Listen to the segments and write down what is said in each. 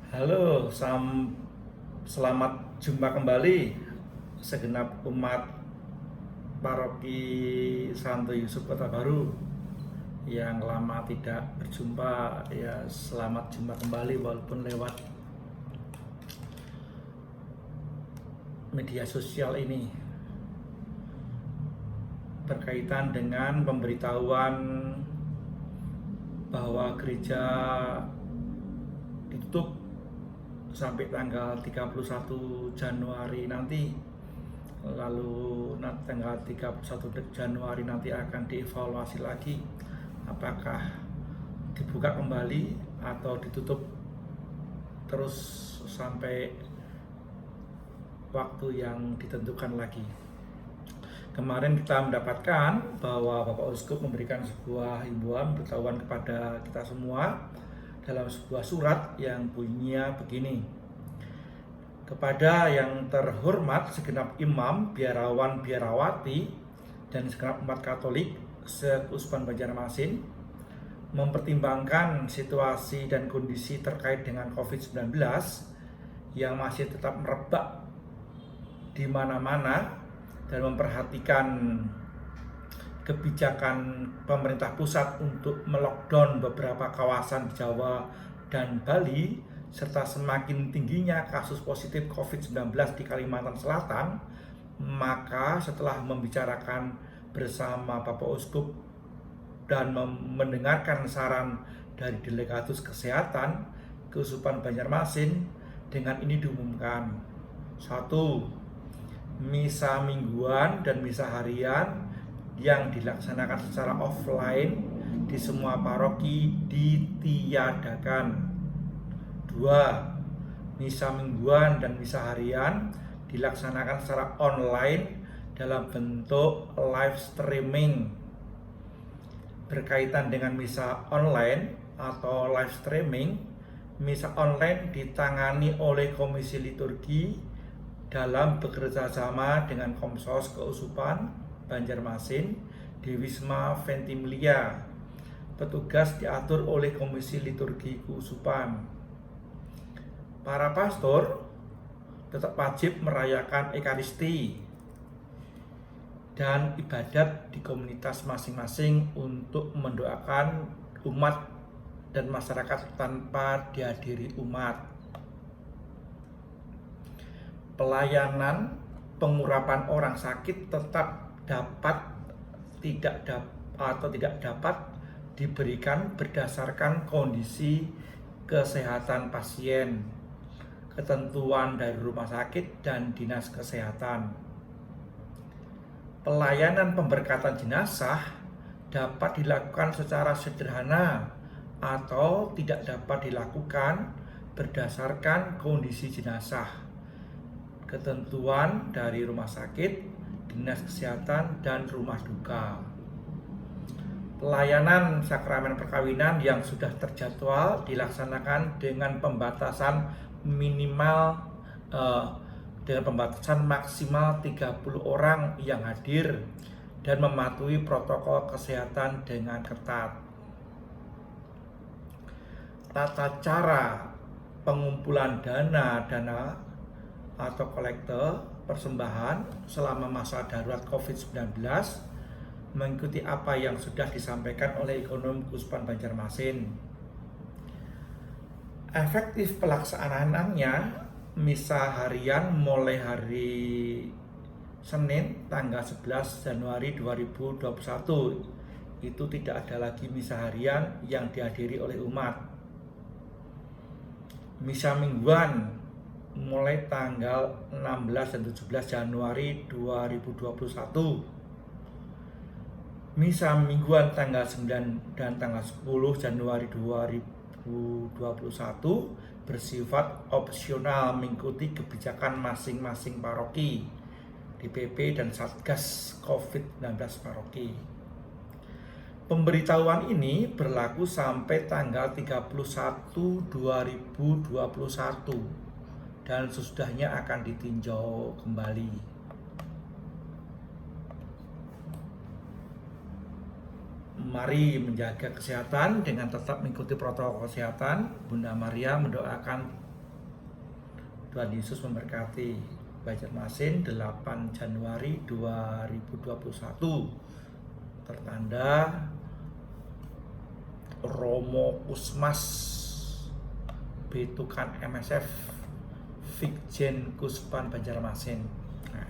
Halo, selamat jumpa kembali segenap umat Paroki Santo Yusuf Kota Baru yang lama tidak berjumpa. Ya, selamat jumpa kembali walaupun lewat media sosial ini berkaitan dengan pemberitahuan bahwa gereja ditutup sampai tanggal 31 Januari nanti. Lalu tanggal 31 Januari nanti akan dievaluasi lagi apakah dibuka kembali atau ditutup terus sampai waktu yang ditentukan lagi. Kemarin kita mendapatkan bahwa Bapak Uskup memberikan sebuah himbauan pemberitahuan kepada kita semua dalam sebuah surat yang bunyinya begini: kepada yang terhormat segenap imam, biarawan, biarawati, dan segenap umat Katolik se-Keuskupan Banjarmasin, mempertimbangkan situasi dan kondisi terkait dengan COVID-19 yang masih tetap merebak di mana-mana dan memperhatikan kebijakan pemerintah pusat untuk melockdown beberapa kawasan di Jawa dan Bali, serta semakin tingginya kasus positif COVID-19 di Kalimantan Selatan, maka setelah membicarakan bersama Bapak Uskup dan mendengarkan saran dari Delegatus Kesehatan Keuskupan Banjarmasin, dengan ini diumumkan: 1. Misa mingguan dan misa harian yang dilaksanakan secara offline di semua paroki ditiadakan. 2. Misa mingguan dan misa harian dilaksanakan secara online dalam bentuk live streaming. Berkaitan dengan misa online atau live streaming, misa online ditangani oleh Komisi Liturgi dalam bekerja sama dengan Komsos Keuskupan Banjarmasin di Wisma Ventimiglia. Petugas diatur oleh Komisi Liturgi Keuskupan. Para pastor tetap wajib merayakan Ekaristi dan ibadat di komunitas masing-masing untuk mendoakan umat dan masyarakat tanpa dihadiri umat. Pelayanan pengurapan orang sakit tetap tidak dapat diberikan berdasarkan kondisi kesehatan pasien, ketentuan dari rumah sakit dan dinas kesehatan. Pelayanan pemberkatan jenazah dapat dilakukan secara sederhana atau tidak dapat dilakukan berdasarkan kondisi jenazah, ketentuan dari rumah sakit, dinas kesehatan, dan rumah duka. Pelayanan sakramen perkawinan yang sudah terjadwal dilaksanakan dengan pembatasan maksimal 30 orang yang hadir dan mematuhi protokol kesehatan dengan ketat. Tata cara pengumpulan dana atau kolekte persembahan selama masa darurat COVID-19 mengikuti apa yang sudah disampaikan oleh Ekonom Keuskupan Banjarmasin. Efektif pelaksanaannya, misa harian mulai hari Senin tanggal 11 Januari 2021 itu tidak ada lagi misa harian yang dihadiri oleh umat. Misa mingguan mulai tanggal 16 dan 17 Januari 2021. Misa mingguan tanggal 9 dan tanggal 10 Januari 2021 bersifat opsional mengikuti kebijakan masing-masing paroki, DPP dan Satgas COVID-19 paroki. Pemberitahuan ini berlaku sampai tanggal 31 2021 dan sesudahnya akan ditinjau kembali. Mari menjaga kesehatan dengan tetap mengikuti protokol kesehatan. Bunda Maria mendoakan Tuhan Yesus memberkati. Banjarmasin 8 Januari 2021, tertanda Romo Kusmas Betukan MSF Vikjen Kuspan Banjarmasin. Nah,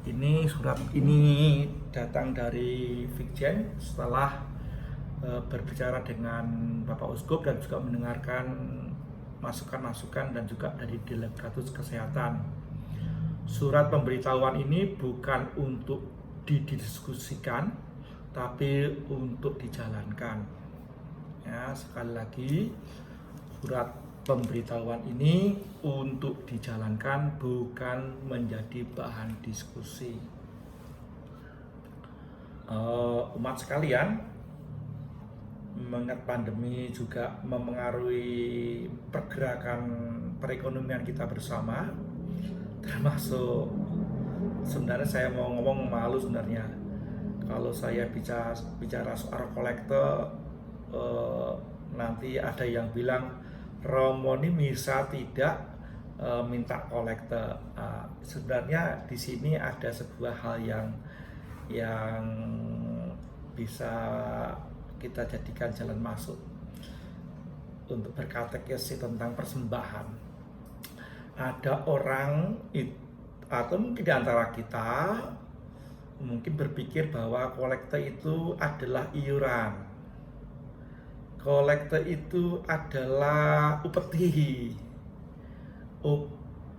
ini surat ini datang dari Vikjen setelah berbicara dengan Bapak Uskup dan juga mendengarkan masukan-masukan dan juga dari Delegatus Kesehatan. Surat pemberitahuan ini bukan untuk didiskusikan, tapi untuk dijalankan. Ya, sekali lagi, surat pemberitahuan ini untuk dijalankan, bukan menjadi bahan diskusi. Umat sekalian, mengingat pandemi juga memengaruhi pergerakan perekonomian kita bersama, termasuk sebenarnya saya mau ngomong malu sebenarnya kalau saya bicara soal kolektor, nanti ada yang bilang Romo ini bisa tidak minta kolektor. Sebenarnya di sini ada sebuah hal yang bisa kita jadikan jalan masuk untuk berkatekesi tentang persembahan. Ada orang atau mungkin di antara kita mungkin berpikir bahwa kolektor itu adalah iuran, kolektor itu adalah upeti,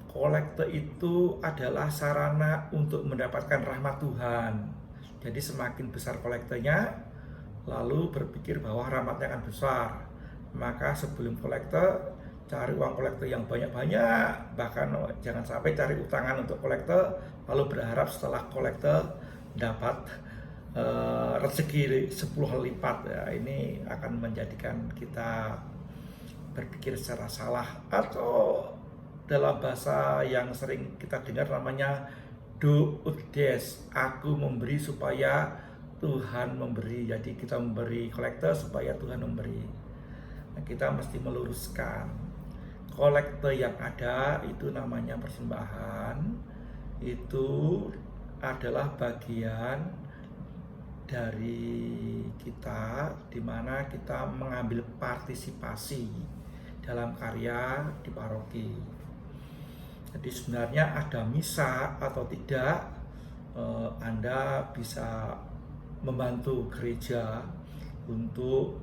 kolektor itu adalah sarana untuk mendapatkan rahmat Tuhan. Jadi semakin besar kolektornya, lalu berpikir bahwa rahmatnya akan besar, maka sebelum kolektor cari uang kolektor yang banyak-banyak, bahkan jangan sampai cari utangan untuk kolektor lalu berharap setelah kolektor dapat rezeki 10 kali lipat. Ya, ini akan menjadikan kita berpikir secara salah, atau dalam bahasa yang sering kita dengar namanya do ut des, aku memberi supaya Tuhan memberi. Jadi kita memberi kolektor supaya Tuhan memberi. Nah, kita mesti meluruskan, kolektor yang ada itu namanya persembahan, itu adalah bagian dari kita di mana kita mengambil partisipasi dalam karya di paroki. Jadi sebenarnya ada misa atau tidak, Anda bisa membantu gereja untuk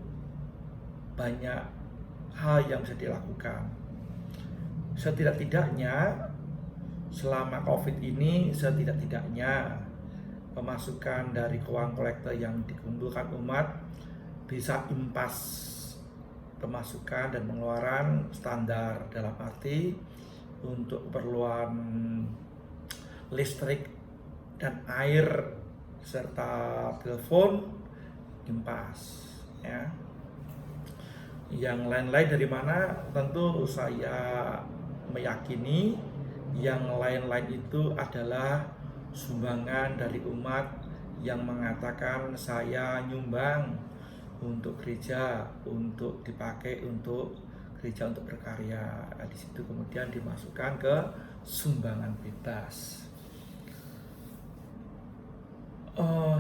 banyak hal yang bisa dilakukan. Setidak-tidaknya selama COVID ini, setidak-tidaknya pemasukan dari uang kolektor yang dikumpulkan umat bisa impas pemasukan dan pengeluaran standar, dalam arti untuk keperluan listrik dan air serta telepon impas, ya. Yang lain-lain dari mana? Tentu saya meyakini yang lain-lain itu adalah sumbangan dari umat yang mengatakan saya nyumbang untuk gereja, untuk dipakai untuk gereja untuk berkarya. Di situ kemudian dimasukkan ke sumbangan bebas.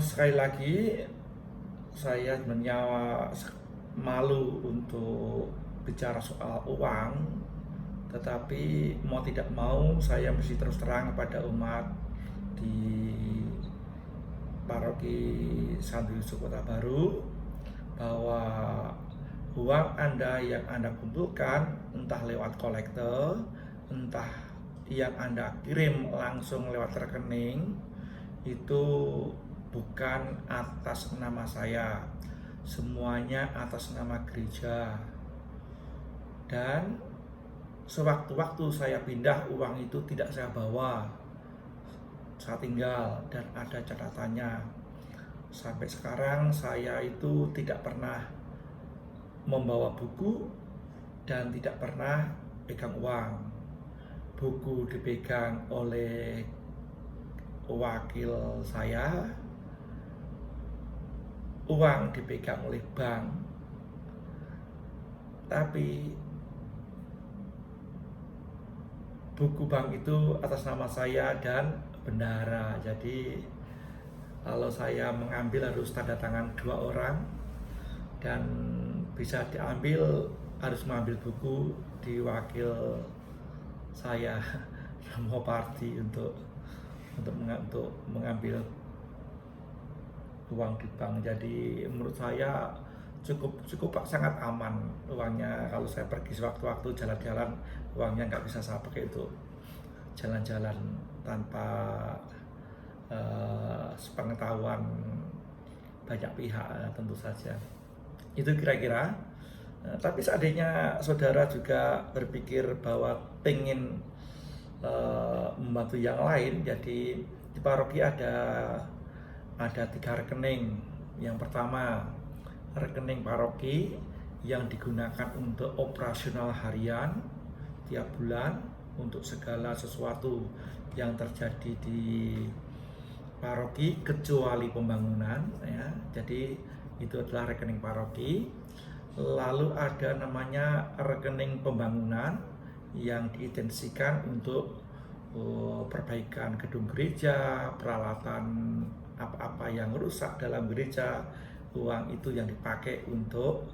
Sekali lagi, saya sebenarnya malu untuk bicara soal uang, tetapi mau tidak mau saya mesti terus terang kepada umat di paroki Santo Yusuf Kota Baru bahwa uang Anda yang Anda kumpulkan, entah lewat kolektor, entah yang Anda kirim langsung lewat rekening, itu bukan atas nama saya, semuanya atas nama gereja. Dan sewaktu-waktu saya pindah, uang itu tidak saya bawa, saya tinggal, dan ada catatannya. Sampai sekarang saya itu tidak pernah membawa buku dan tidak pernah pegang uang. Buku dipegang oleh wakil saya, uang dipegang oleh bank, tapi buku bank itu atas nama saya dan bendahara. Jadi kalau saya mengambil harus tanda tangan 2 orang, dan bisa diambil harus mengambil buku di wakil saya Romo Pardi untuk mengambil uang di bank. Jadi menurut saya cukup sangat aman uangnya. Kalau saya pergi sewaktu-waktu jalan-jalan, uangnya nggak bisa saya pakai untuk jalan-jalan tanpa sepengetahuan banyak pihak, tentu saja. Itu kira-kira. Tapi seandainya saudara juga berpikir bahwa pengen membantu yang lain, jadi di paroki ada 3 rekening. Yang pertama, rekening paroki yang digunakan untuk operasional harian tiap bulan untuk segala sesuatu yang terjadi di paroki kecuali pembangunan, ya. Jadi itu adalah rekening paroki. Lalu ada namanya rekening pembangunan yang diintensikan untuk perbaikan gedung gereja, peralatan apa-apa yang rusak dalam gereja. Uang itu yang dipakai untuk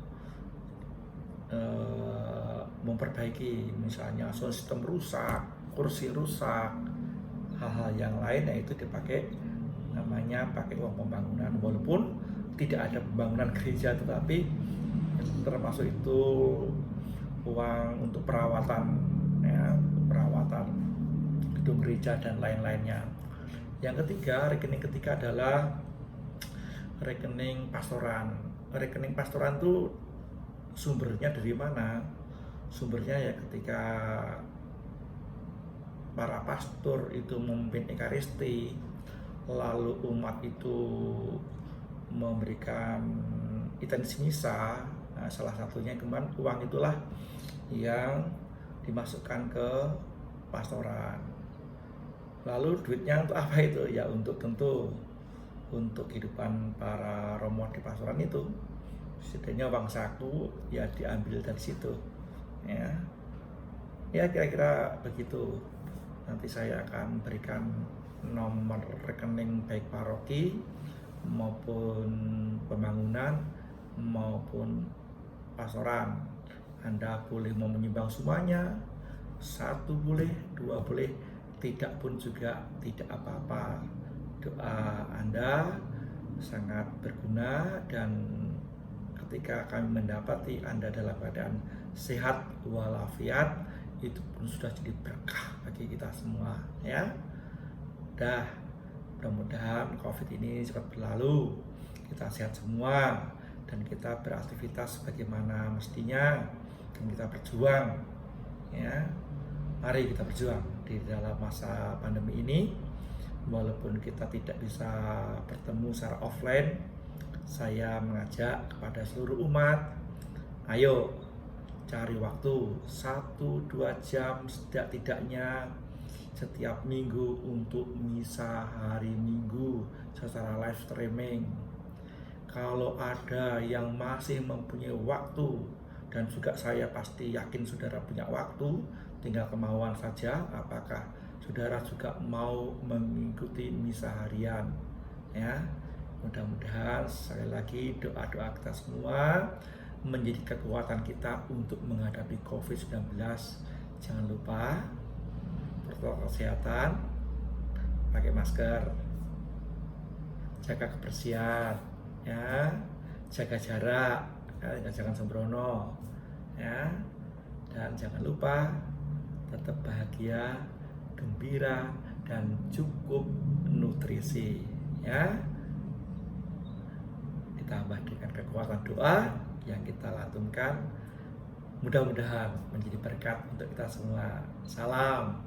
memperbaiki, misalnya sound system rusak, kursi rusak, hal-hal yang lain, itu dipakai, namanya pakai uang pembangunan. Walaupun tidak ada pembangunan gereja, tetapi termasuk itu uang untuk perawatan, ya, perawatan gedung gereja dan lain-lainnya. Yang ketiga, rekening ketiga adalah rekening pastoran. Rekening pastoran itu sumbernya dari mana? Sumbernya ya ketika para pastor itu memimpin Ekaristi, lalu umat itu memberikan intensi misa. Nah, salah satunya kemarin uang itulah yang dimasukkan ke pastoran. Lalu duitnya untuk apa itu? Ya tentu untuk kehidupan para romo di pastoran itu. Setidaknya uang saku ya diambil dari situ, ya kira-kira begitu. Nanti saya akan berikan nomor rekening baik paroki maupun pembangunan maupun pastoran. Anda boleh mau menyumbang semuanya, 1 boleh, 2 boleh, tidak pun juga tidak apa-apa. Doa Anda sangat berguna, dan ketika kami mendapati Anda dalam keadaan sehat walafiat, itu pun sudah jadi berkah bagi kita semua, ya. Mudah-mudahan COVID ini cepat berlalu, kita sehat semua, dan kita beraktivitas sebagaimana mestinya, dan kita berjuang, ya. Mari kita berjuang di dalam masa pandemi ini. Walaupun kita tidak bisa bertemu secara offline, saya mengajak kepada seluruh umat, ayo cari waktu 1-2 jam setidak-tidaknya setiap minggu untuk misa hari Minggu secara live streaming. Kalau ada yang masih mempunyai waktu, dan juga saya pasti yakin saudara punya waktu, tinggal kemauan saja apakah saudara juga mau mengikuti misa harian, ya. Mudah-mudahan sekali lagi doa-doa kita semua menjadi kekuatan kita untuk menghadapi COVID-19. Jangan lupa protokol kesehatan, pakai masker, jaga kebersihan, ya, jaga jarak, ya, jangan sembrono, ya, dan jangan lupa tetap bahagia, gembira, dan cukup nutrisi, ya. Ditambah dengan kekuatan doa yang kita lantunkan, mudah-mudahan menjadi berkat untuk kita semua. Salam.